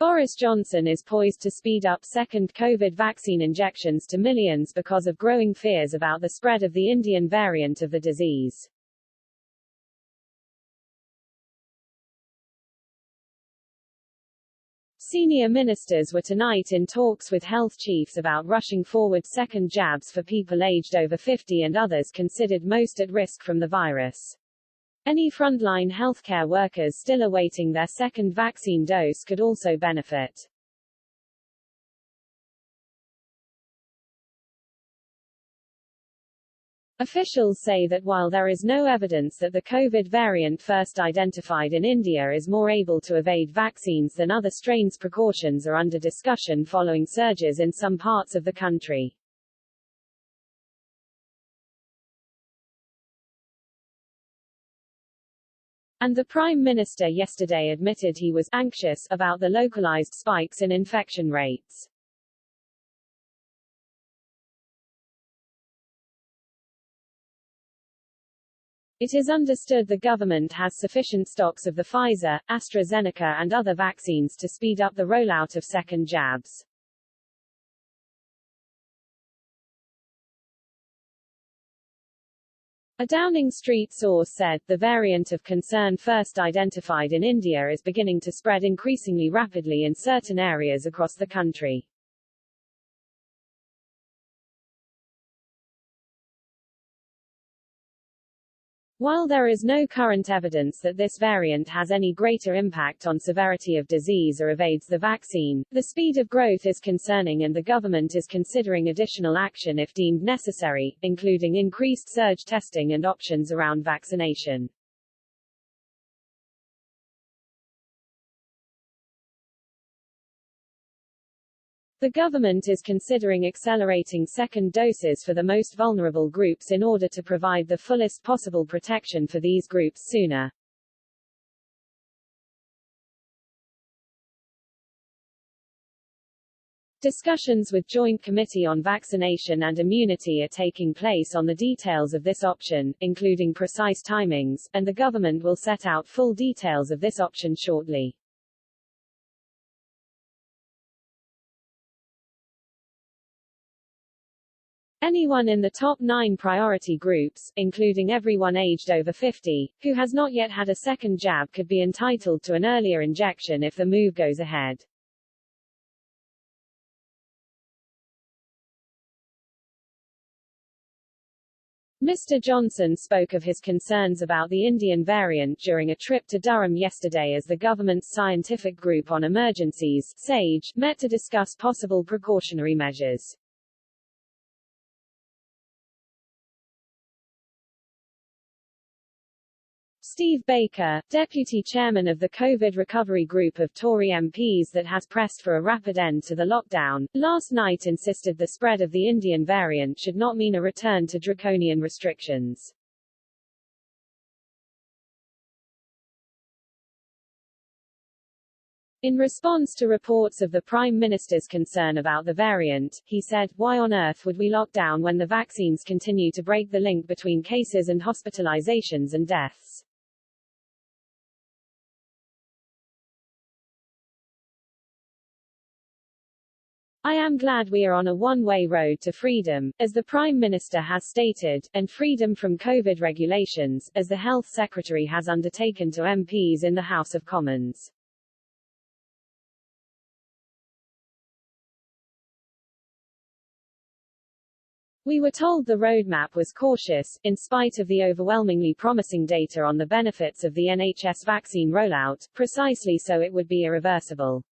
Boris Johnson is poised to speed up second COVID vaccine injections to millions because of growing fears about the spread of the Indian variant of the disease. Senior ministers were tonight in talks with health chiefs about rushing forward second jabs for people aged over 50 and others considered most at risk from the virus. Any frontline healthcare workers still awaiting their second vaccine dose could also benefit. Officials say that while there is no evidence that the COVID variant first identified in India is more able to evade vaccines than other strains, precautions are under discussion following surges in some parts of the country. And the Prime Minister yesterday admitted he was anxious about the localized spikes in infection rates. It is understood the government has sufficient stocks of the Pfizer, AstraZeneca and other vaccines to speed up the rollout of second jabs. A Downing Street source said, the variant of concern first identified in India is beginning to spread increasingly rapidly in certain areas across the country. While there is no current evidence that this variant has any greater impact on severity of disease or evades the vaccine, the speed of growth is concerning and the government is considering additional action if deemed necessary, including increased surge testing and options around vaccination. The government is considering accelerating second doses for the most vulnerable groups in order to provide the fullest possible protection for these groups sooner. Discussions with Joint Committee on Vaccination and Immunity are taking place on the details of this option, including precise timings, and the government will set out full details of this option shortly. Anyone in the top 9 priority groups, including everyone aged over 50, who has not yet had a second jab could be entitled to an earlier injection if the move goes ahead. Mr. Johnson spoke of his concerns about the Indian variant during a trip to Durham yesterday as the government's Scientific Group on Emergencies, SAGE, met to discuss possible precautionary measures. Steve Baker, deputy chairman of the COVID recovery group of Tory MPs that has pressed for a rapid end to the lockdown, last night insisted the spread of the Indian variant should not mean a return to draconian restrictions. In response to reports of the Prime Minister's concern about the variant, he said, "Why on earth would we lock down when the vaccines continue to break the link between cases and hospitalizations and deaths?" I am glad we are on a one-way road to freedom, as the Prime Minister has stated, and freedom from COVID regulations, as the Health Secretary has undertaken to MPs in the House of Commons. We were told the roadmap was cautious, in spite of the overwhelmingly promising data on the benefits of the NHS vaccine rollout, precisely so it would be irreversible.